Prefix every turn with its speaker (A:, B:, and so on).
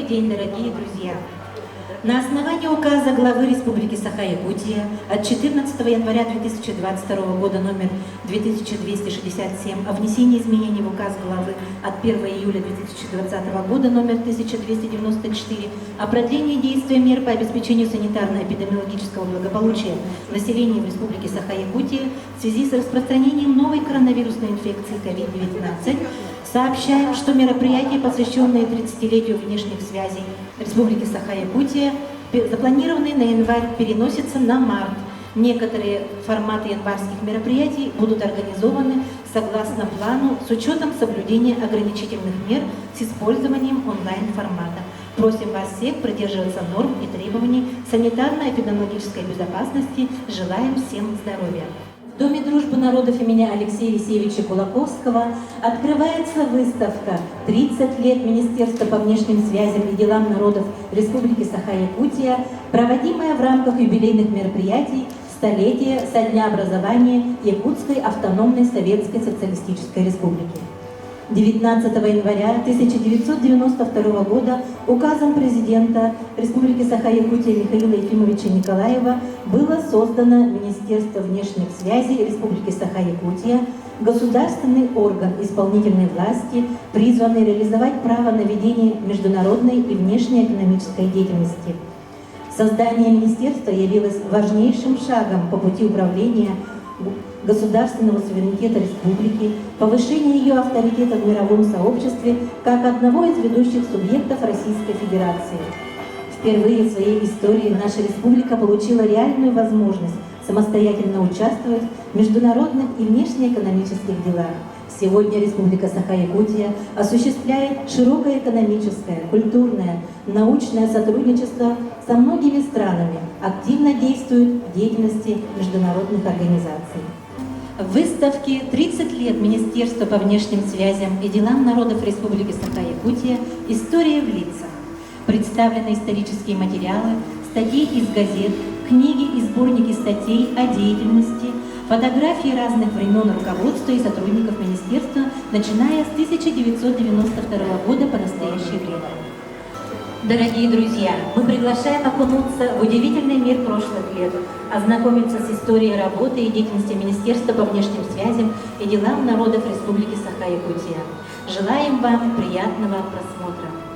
A: Добрый день, дорогие друзья! На основании указа главы Республики Саха-Якутия от 14 января 2022 года номер 2267 о внесении изменений в указ главы от 1 июля 2020 года номер 1294 о продлении действия мер по обеспечению санитарно-эпидемиологического благополучия населения в Республике Саха-Якутия в связи с распространением новой коронавирусной инфекции COVID-19, сообщаем, что мероприятия, посвященные 30-летию внешних связей Республики Саха-Якутия, запланированные на январь, переносятся на март. Некоторые форматы январских мероприятий будут организованы согласно плану с учетом соблюдения ограничительных мер с использованием онлайн-формата. Просим вас всех придерживаться норм и требований санитарно-эпидемиологической безопасности. Желаем всем здоровья. В Доме дружбы народов имени Алексея Весевича Кулаковского открывается выставка «30 лет Министерства по внешним связям и делам народов Республики Саха-Якутия», проводимая в рамках юбилейных мероприятий столетия со дня образования Якутской автономной Советской Социалистической Республики. 19 января 1992 года указом президента Республики Саха-Якутия Михаила Ефимовича Николаева было создано Министерство внешних связей Республики Саха-Якутия, государственный орган исполнительной власти, призванный реализовать право на ведение международной и внешней экономической деятельности. Создание министерства явилось важнейшим шагом по пути управления государственного суверенитета республики, повышения ее авторитета в мировом сообществе как одного из ведущих субъектов Российской Федерации. Впервые в своей истории наша республика получила реальную возможность самостоятельно участвовать в международных и внешнеэкономических делах. Сегодня Республика Саха-Якутия осуществляет широкое экономическое, культурное, научное сотрудничество со многими странами, активно действует в деятельности международных организаций. В выставке «30 лет Министерства по внешним связям и делам народов Республики Саха-Якутия. История в лицах» представлены исторические материалы, статьи из газет, книги и сборники статей о деятельности, фотографии разных времен руководства и сотрудников министерства, начиная с 1992 года по настоящее время. Дорогие друзья, мы приглашаем окунуться в удивительный мир прошлых лет, ознакомиться с историей работы и деятельности Министерства по внешним связям и делам народов Республики Саха-Якутия. Желаем вам приятного просмотра.